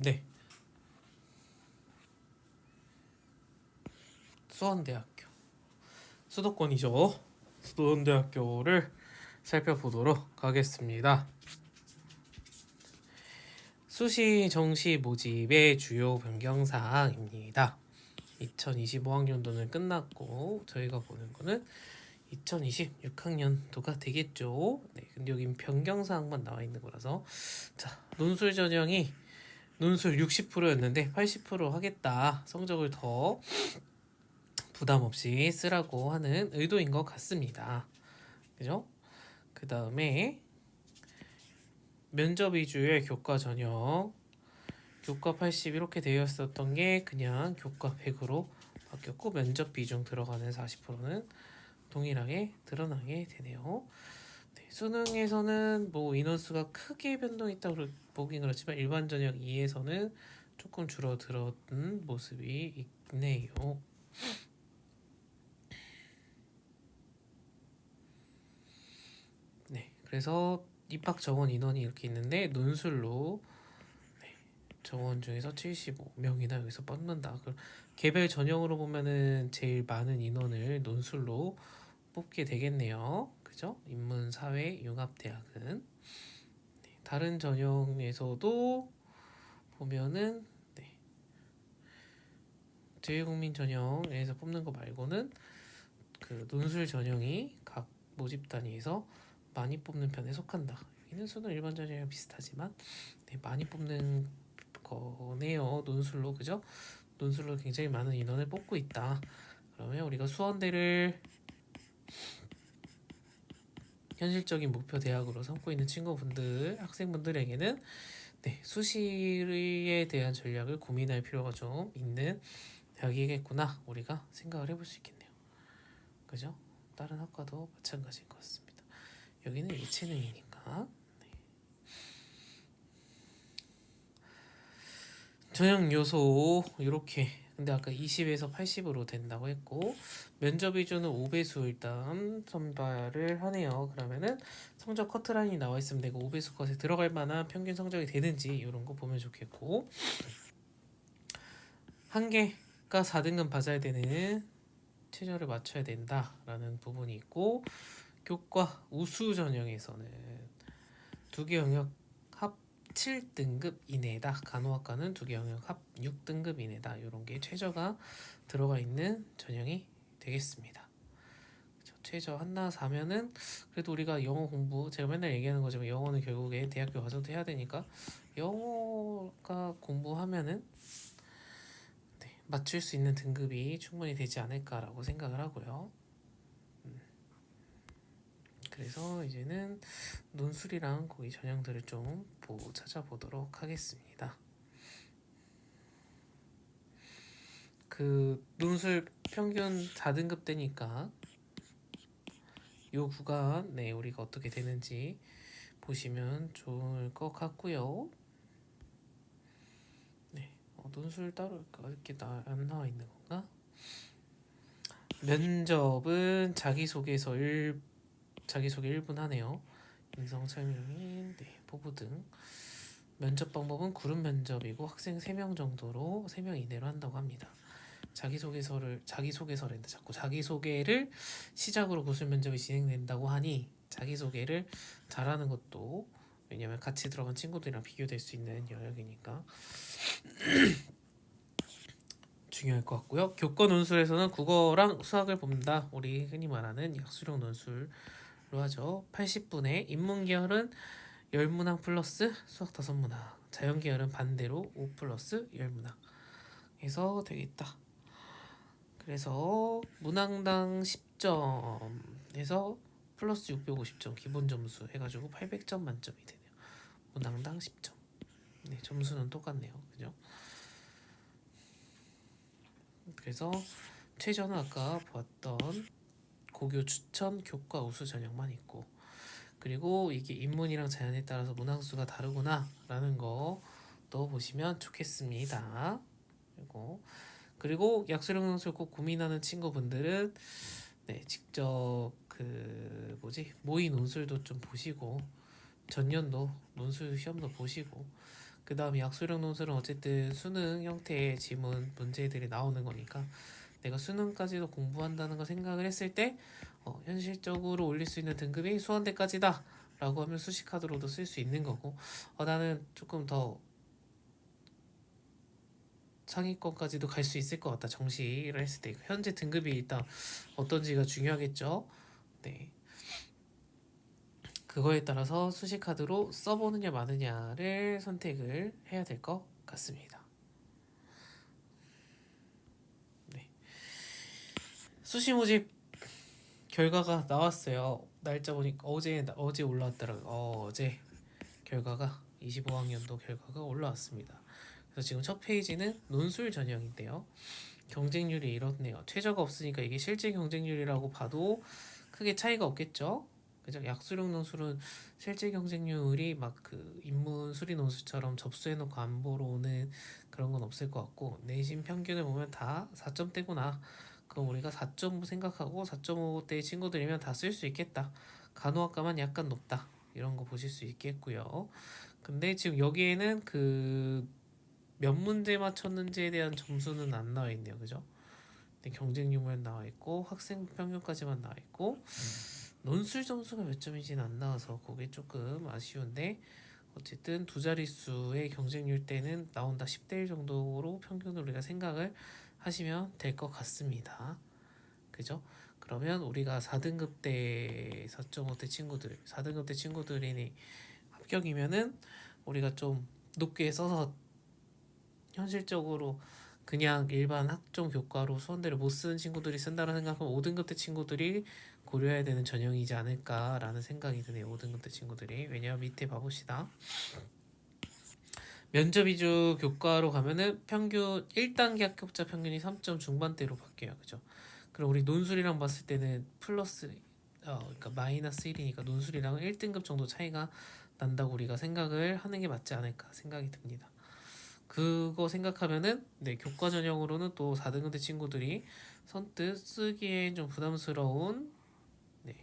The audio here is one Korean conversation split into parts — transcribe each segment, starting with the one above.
네, 수원대학교 수도권이죠. 수원대학교를 살펴보도록 하겠습니다. 수시 정시 모집의 주요 변경사항입니다. 2025학년도는 끝났고 저희가 보는 거는 2026학년도가 되겠죠. 네, 근데 여기 변경사항만 나와 있는 거라서 자, 논술 전형이 논술 60%였는데 80% 하겠다. 성적을 더 부담 없이 쓰라고 하는 의도인 것 같습니다. 그죠? 그 다음에 면접 위주의 교과 전형 교과 80 이렇게 되어 있었던 게 그냥 교과 100으로 바뀌었고 면접 비중 들어가는 40%는 동일하게 드러나게 되네요. 네, 수능에서는 뭐 인원수가 크게 변동했다고 보긴 그렇지만 일반 전형 2에서는 조금 줄어들었던 모습이 있네요. 네, 그래서 입학 정원 인원이 이렇게 있는데 논술로 정원 중에서 75명이나 여기서 뽑는다. 그럼 개별 전형으로 보면은 제일 많은 인원을 논술로 뽑게 되겠네요. 그죠? 인문, 사회, 융합대학은 다른 전형에서도 보면은 제외국민 전형에서 뽑는 거 말고는 그 논술 전형이 각 모집 단위에서 많이 뽑는 편에 속한다. 여기는 수능 일반 전형이랑 비슷하지만 많이 뽑는 거네요. 논술로 그죠? 논술로 굉장히 많은 인원을 뽑고 있다. 그러면 우리가 수원대를 현실적인 목표 대학으로 삼고 있는 친구분들, 학생분들에게는 수시에 대한 전략을 고민할 필요가 좀 있는 대학이겠구나 우리가 생각을 해볼 수 있겠네요. 그죠? 다른 학과도 마찬가지인 것 같습니다. 여기는 예체능이니까. 전형 요소 이렇게 근데 아까 20에서 80으로 된다고 했고 면접 위주는 5배수 일단 선발을 하네요. 그러면은 성적 커트라인이 나와 있으면 내가 5배수 컷에 들어갈 만한 평균 성적이 되는지 이런 거 보면 좋겠고 한 개가 4등급 받아야 되는 최저를 맞춰야 된다라는 부분이 있고 교과 우수 전형에서는 두 개 영역 합 7등급 이내다. 간호학과는 두 개 영역 합 6등급 이내다. 이런 게 최저가 들어가 있는 전형이 되겠습니다. 최저 한나 4면은 그래도 우리가 영어 공부 제가 맨날 얘기하는 거지만 영어는 결국에 대학교 가서도 해야 되니까 영어가 공부하면은 맞출 수 있는 등급이 충분히 되지 않을까라고 생각을 하고요. 그래서 이제는 논술이랑 거기 전형들을 좀 찾아보도록 하겠습니다. 그 논술 평균 4등급 되니까 요 구간 우리가 어떻게 되는지 보시면 좋을 것 같고요. 논술 따로 이렇게 안 나와 있는 건가? 면접은 자기소개 1분 하네요. 인성 설명인, 포부 등. 면접 방법은 그룹 면접이고 학생 3명 정도로 3명 이내로 한다고 합니다. 자기소개서랜데 자꾸 자기소개를 시작으로 구술 면접이 진행된다고 하니 자기소개를 잘하는 것도 왜냐면 같이 들어간 친구들이랑 비교될 수 있는 영역이니까 중요할 것 같고요. 교과 논술에서는 국어랑 수학을 뽑는다. 우리 흔히 말하는 약수령 논술로 하죠. 80분에 인문계열은 10문항 플러스 수학 5문항 자연계열은 반대로 5 플러스 10문항 해서 되겠다. 그래서 문항당 10점에서 플러스 650점 기본 점수 해가지고 800점 만점이 되네요. 문항당 10점. 점수는 똑같네요. 그죠? 그래서 최저는 아까 봤던 고교 추천 교과 우수 전형만 있고 그리고 이게 인문이랑 자연에 따라서 문항수가 다르구나 라는 거 넣어보시면 좋겠습니다. 그리고 약수령 논술 꼭 고민하는 친구분들은 직접 모의 논술도 좀 보시고 전년도 논술 시험도 보시고 그 다음에 약수령 논술은 어쨌든 수능 형태의 지문 문제들이 나오는 거니까 내가 수능까지도 공부한다는 거 생각을 했을 때 현실적으로 올릴 수 있는 등급이 수원대까지다 라고 하면 수시카드로도 쓸 수 있는 거고, 나는 조금 더 상위권까지도 갈 수 있을 것 같다 정시를 했을 때. 현재 등급이 일단 어떤지가 중요하겠죠. 네, 그거에 따라서 수시카드로 써보느냐 마느냐를 선택을 해야 될 것 같습니다. 네. 수시 모집 결과가 나왔어요. 날짜 보니까 어제 올라왔더라고요. 어제 결과가 25학년도 결과가 올라왔습니다. 그래서 지금 첫 페이지는 논술 전형인데요. 경쟁률이 이렇네요. 최저가 없으니까 이게 실제 경쟁률이라고 봐도 크게 차이가 없겠죠. 그죠? 약수령 논술은 실제 경쟁률이 막 그 인문 수리 논술처럼 접수해놓고 안 보러 오는 그런 건 없을 것 같고, 내신 평균을 보면 다 4점대구나. 그럼 우리가 4.5 생각하고 4.5대 친구들이면 다 쓸 수 있겠다. 간호학과만 약간 높다. 이런 거 보실 수 있겠고요. 근데 지금 여기에는 그 몇 문제 맞췄는지에 대한 점수는 안 나와 있네요. 그죠? 근데 경쟁률만 나와 있고 학생 평균까지만 나와 있고 논술 점수가 몇 점인지는 안 나와서 그게 조금 아쉬운데, 어쨌든 두 자릿수의 경쟁률 때는 나온다. 10대 1 정도로 평균을 우리가 생각을 하시면 될 것 같습니다. 그죠? 그러면 우리가 4등급 때 4.5대 친구들, 4등급 때 친구들이 합격이면은 우리가 좀 높게 써서 현실적으로 그냥 일반 학종 교과로 수원대를 못 쓰는 친구들이 쓴다는 생각하면 5등급 때 친구들이 고려해야 되는 전형이지 않을까라는 생각이 드네요. 5등급 때 친구들이. 왜냐하면 밑에 봐봅시다. 면접 위주 교과로 가면은 평균 1단계 합격자 평균이 3점 중반대로 바뀌어요. 그죠? 그럼 우리 논술이랑 봤을 때는 플러스 그러니까 마이너스 1이니까 논술이랑은 1등급 정도 차이가 난다고 우리가 생각을 하는 게 맞지 않을까 생각이 듭니다. 그거 생각하면은 네, 교과 전형으로는 또 4등급 대 친구들이 선뜻 쓰기엔 좀 부담스러운 네,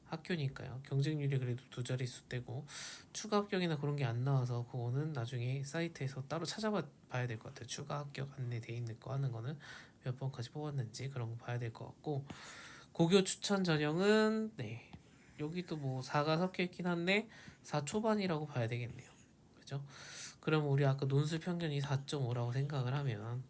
학교니까요. 경쟁률이 그래도 두 자릿수 되고 추가 합격이나 그런 게 안 나와서 그거는 나중에 사이트에서 따로 찾아봐야 될 것 같아요. 추가 합격 안내돼 있는 거 하는 거는 몇 번까지 뽑았는지 그런 거 봐야 될 것 같고, 고교 추천 전형은 네, 여기도 뭐 4가 섞여 있긴 한데 4 초반이라고 봐야 되겠네요. 그죠? 그럼 우리 아까 논술 평균이 4.5라고 생각을 하면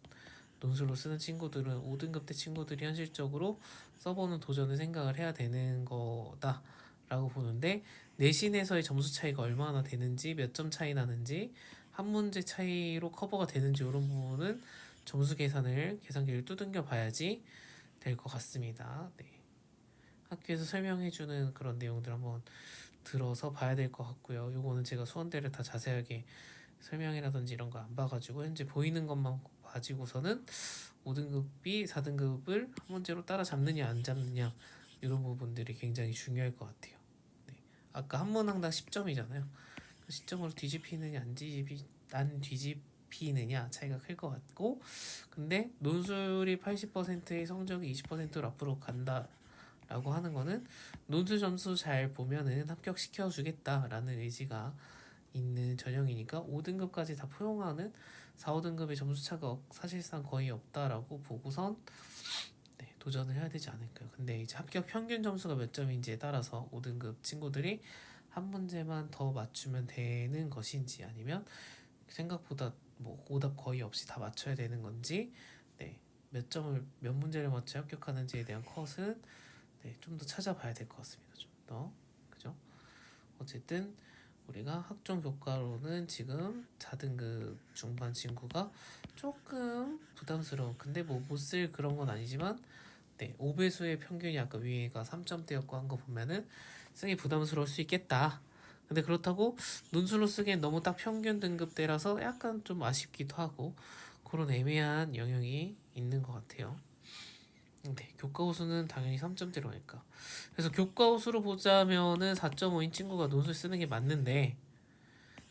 논술로 쓰는 친구들은 5등급 때 친구들이 현실적으로 써보는 도전을 생각을 해야 되는 거다라고 보는데, 내신에서의 점수 차이가 얼마나 되는지, 몇 점 차이 나는지, 한 문제 차이로 커버가 되는지 이런 부분은 점수 계산기를 두들겨 봐야지 될 것 같습니다. 네. 학교에서 설명해주는 그런 내용들 한번 들어서 봐야 될 것 같고요. 요거는 제가 수원대를 다 자세하게 설명이라든지 이런 거 안 봐가지고 현재 보이는 것만 가지고서는 5등급이 4등급을 한 문제로 따라잡느냐 안 잡느냐 이런 부분들이 굉장히 중요할 것 같아요. 네. 아까 한 문항당 10점이잖아요. 그 시점으로 뒤집히느냐 안 뒤집히느냐 차이가 클 것 같고, 근데 논술이 80%의 성적이 20%로 앞으로 간다라고 하는 거는 논술 점수 잘 보면은 합격시켜 주겠다라는 의지가 있는 전형이니까 5등급까지 다 포용하는 4, 5등급의 점수 차가 사실상 거의 없다라고 보고선 네, 도전을 해야 되지 않을까요? 근데 이제 합격 평균 점수가 몇 점인지에 따라서 5등급 친구들이 한 문제만 더 맞추면 되는 것인지, 아니면 생각보다 뭐 오답 거의 없이 다 맞춰야 되는 건지, 네, 몇 문제를 맞춰 합격하는지에 대한 컷은 네, 좀 더 찾아봐야 될 것 같습니다. 좀 더. 그죠? 어쨌든 우리가 학종 교과로는 지금 4등급 중반 친구가 조금 부담스러워. 근데 뭐 못 쓸 그런 건 아니지만 네, 5배수의 평균이 아까 위에가 3점대였고 한 거 보면은 쓰기 부담스러울 수 있겠다. 근데 그렇다고 논술로 쓰기엔 너무 딱 평균 등급대라서 약간 좀 아쉽기도 하고 그런 애매한 영역이 있는 것 같아요. 네, 교과 우수는 당연히 3점대로니까. 그래서 교과 우수로 보자면은 4.5인 친구가 논술 쓰는 게 맞는데,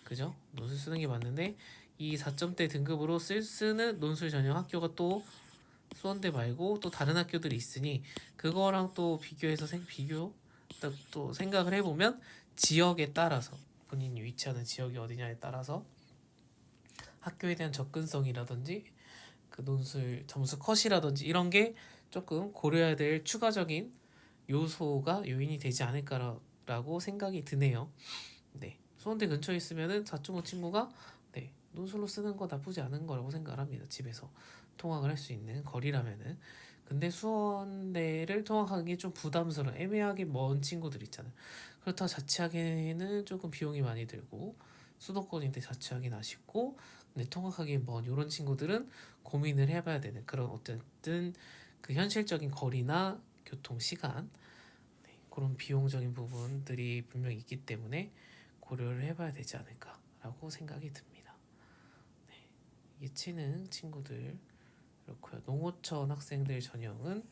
그죠? 논술 쓰는 게 맞는데 이 4점대 등급으로 쓰는 논술 전형 학교가 또 수원대 말고 또 다른 학교들이 있으니 그거랑 또 비교해서 또 생각을 해보면 지역에 따라서 본인이 위치하는 지역이 어디냐에 따라서 학교에 대한 접근성이라든지 그 논술 점수 컷이라든지 이런 게 조금 고려해야 될 추가적인 요소가 요인이 되지 않을까라고 생각이 드네요. 네, 수원대 근처에 있으면은 4.5 친구가 네, 논술로 쓰는 거 나쁘지 않은 거라고 생각을 합니다. 집에서 통학을 할 수 있는 거리라면은. 근데 수원대를 통학하기 좀 부담스러운 애매하게 먼 친구들 있잖아요. 그렇다고 자취하기에는 조금 비용이 많이 들고 수도권인데 자취하기는 아쉽고 근데 통학하기 먼 이런 친구들은 고민을 해봐야 되는 그런 어쨌든 그 현실적인 거리나 교통 시간 그런 비용적인 부분들이 분명히 있기 때문에 고려를 해봐야 되지 않을까라고 생각이 듭니다. 네, 예체능 친구들 그렇고요. 농어촌 학생들 전형은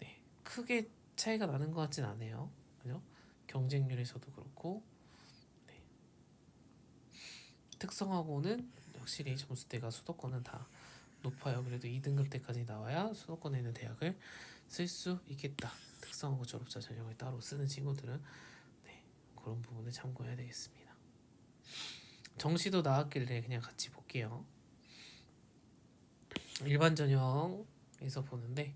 네, 크게 차이가 나는 것 같진 않아요. 그죠? 경쟁률에서도 그렇고 네, 특성화고는 확실히 점수대가 수도권은 다 높아요. 그래도 2등급 때까지 나와야 수도권에 있는 대학을 쓸 수 있겠다. 특성화고 졸업자 전형을 따로 쓰는 친구들은 네, 그런 부분을 참고해야 되겠습니다. 정시도 나왔길래 그냥 같이 볼게요. 일반 전형에서 보는데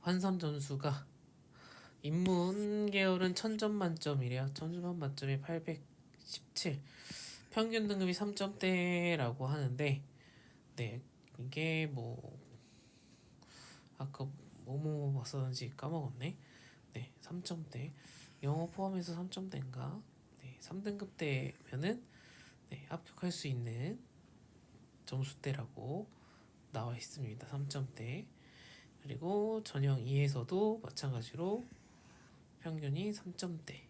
환선 점수가 인문 계열은 1000점 만점이래요. 1000점 만점에 817. 평균 등급이 3점대라고 하는데 네, 이게 뭐 아까 뭐뭐 봤었는지 까먹었네. 네, 3점대. 영어 포함해서 3점대인가? 네, 3등급 대면은 네, 합격할 수 있는 점수대라고 나와 있습니다. 3점대. 그리고 전형 2에서도 마찬가지로 평균이 3점대.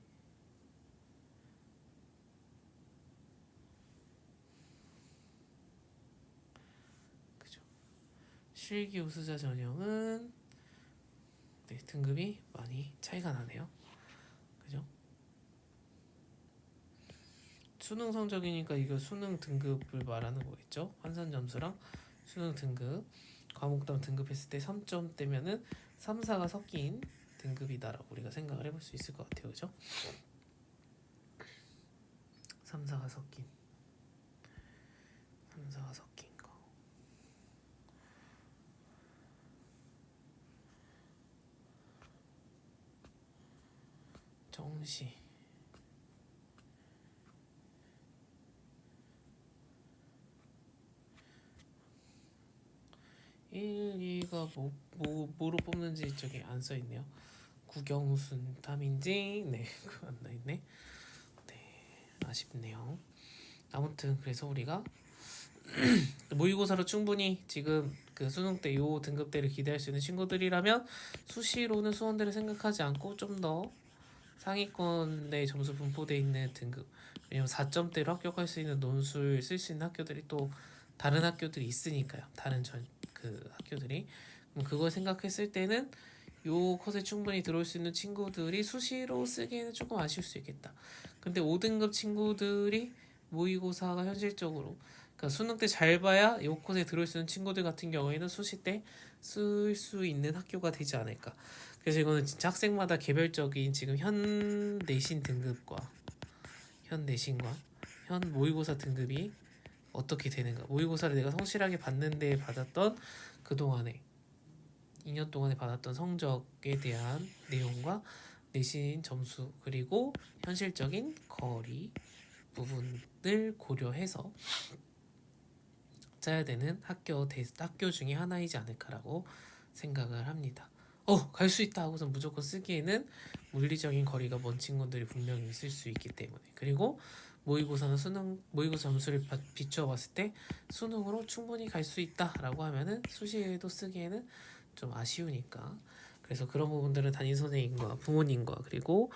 그죠? 실기 우수자 전형은 네, 등급이 많이 차이가 나네요. 그죠? 수능 성적이니까 이거 수능 등급을 말하는 거겠죠? 환산 점수랑 수능 등급 과목당 등급했을 때 3점대면은 3, 4가 섞인 등급이다라고 우리가 생각을 해볼 수 있을 것 같아요. 그죠? 3, 4가 섞인 3, 4가 섞인 거 정시 1, 2가 뭐로 뽑는지 저기 안 써있네요. 국영순 탐인지 네 그거 안 나있네. 네 아쉽네요. 아무튼 그래서 우리가 모의고사로 충분히 지금 그 수능 때 요 등급대를 기대할 수 있는 친구들이라면 수시로는 수원대를 생각하지 않고 좀 더 상위권에 점수 분포돼 있는 등급 왜냐면 4점대로 합격할 수 있는 논술 쓸 수 있는 학교들이 또 다른 학교들이 있으니까요. 다른 그 학교들이 그럼 그걸 생각했을 때는 요 컷에 충분히 들어올 수 있는 친구들이 수시로 쓰기에는 조금 아쉬울 수 있겠다. 근데 5등급 친구들이 모의고사가 현실적으로 그러니까 수능 때 잘 봐야 요 컷에 들어올 수 있는 친구들 같은 경우에는 수시 때 쓸 수 있는 학교가 되지 않을까. 그래서 이거는 진짜 학생마다 개별적인 지금 현 내신 등급과 현 내신과 현 모의고사 등급이 어떻게 되는가. 모의고사를 내가 성실하게 봤는데 받았던 그동안에 2년 동안에 받았던 성적에 대한 내용과 내신 점수 그리고 현실적인 거리 부분을 고려해서 짜야 되는 학교 중에 하나이지 않을까라고 생각을 합니다. 갈 수 있다 하고서 무조건 쓰기에는 물리적인 거리가 먼 친구들이 분명히 있을 수 있기 때문에 그리고 모의고사는 모의고사 점수를 비추어 봤을 때 수능으로 충분히 갈 수 있다라고 하면은 수시에도 쓰기에는 좀 아쉬우니까 그래서 그런 부분들은 담임 선생님과 부모님과 그리고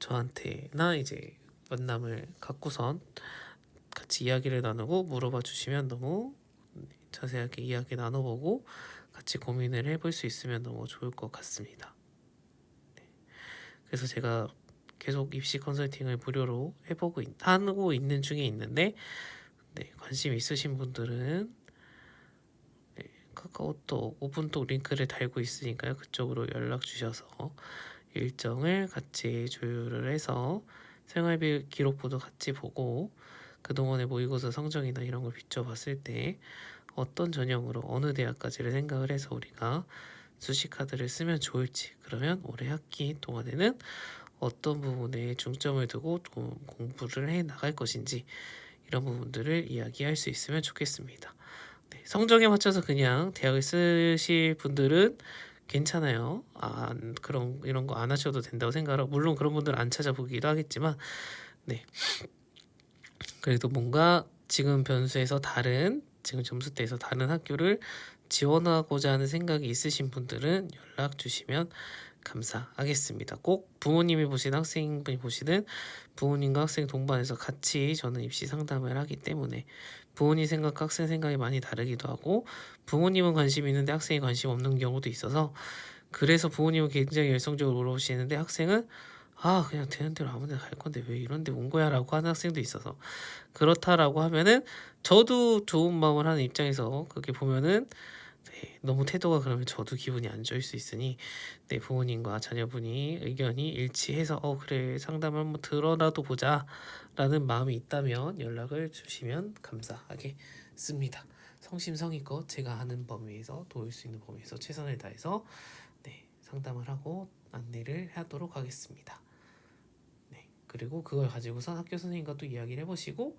저한테나 이제 만남을 갖고선 같이 이야기를 나누고 물어봐 주시면 너무 자세하게 이야기 나눠보고 같이 고민을 해볼 수 있으면 너무 좋을 것 같습니다. 그래서 제가 계속 입시 컨설팅을 무료로 하고 있는 중에 있는데 네, 관심 있으신 분들은 네, 카카오톡 오픈톡 링크를 달고 있으니까요. 그쪽으로 연락 주셔서 일정을 같이 조율을 해서 생활비 기록부도 같이 보고 그동안의 모의고사 성적이나 이런 걸 비춰봤을 때 어떤 전형으로 어느 대학까지를 생각을 해서 우리가 수시카드를 쓰면 좋을지, 그러면 올해 학기 동안에는 어떤 부분에 중점을 두고 공부를 해 나갈 것인지, 이런 부분들을 이야기할 수 있으면 좋겠습니다. 네, 성적에 맞춰서 그냥 대학을 쓰실 분들은 괜찮아요. 그런 이런 거 안 하셔도 된다고 생각하고, 물론 그런 분들은 안 찾아보기도 하겠지만, 네, 그래도 뭔가 지금 변수에서 다른, 지금 점수대에서 다른 학교를 지원하고자 하는 생각이 있으신 분들은 연락 주시면 감사하겠습니다. 꼭 부모님이 보시는, 학생분이 보시는, 부모님과 학생 동반해서 같이 저는 입시 상담을 하기 때문에 부모님 생각과 학생 생각이 많이 다르기도 하고, 부모님은 관심 있는데 학생이 관심 없는 경우도 있어서, 그래서 부모님은 굉장히 열성적으로 물어보시는데 학생은 그냥 되는 대로 아무 데나 갈 건데 왜 이런 데 온 거야 라고 하는 학생도 있어서, 그렇다라고 하면은 저도 좋은 마음을 하는 입장에서 그렇게 보면은, 네, 너무 태도가 그러면 저도 기분이 안 좋을 수 있으니, 네, 부모님과 자녀분이 의견이 일치해서 그래, 상담을 한번 들어라도 보자 라는 마음이 있다면 연락을 주시면 감사하겠습니다. 성심성의껏 제가 아는 범위에서, 도울 수 있는 범위에서 최선을 다해서, 네, 상담을 하고 안내를 하도록 하겠습니다. 네, 그리고 그걸 가지고선 학교 선생님과 또 이야기를 해보시고,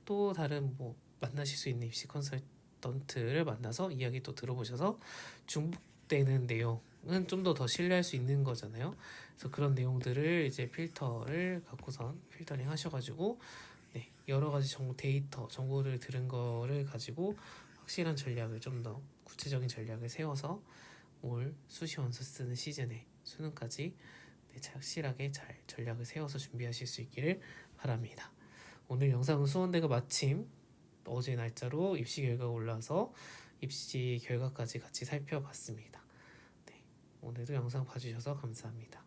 또 다른 뭐 만나실 수 있는 입시 컨설턴트를 만나서 이야기 또 들어보셔서 중복되는 내용은 좀 더 신뢰할 수 있는 거잖아요. 그래서 그런 내용들을 이제 필터를 갖고선 필터링 하셔가지고, 네, 여러 가지 데이터, 정보를 들은 거를 가지고 확실한 전략을, 좀 더 구체적인 전략을 세워서 올 수시 원서 쓰는 시즌에 수능까지, 네, 확실하게 잘 전략을 세워서 준비하실 수 있기를 바랍니다. 오늘 영상은 수원대가 마침 어제 날짜로 입시 결과가 올라와서 입시 결과까지 같이 살펴봤습니다. 네, 오늘도 영상 봐주셔서 감사합니다.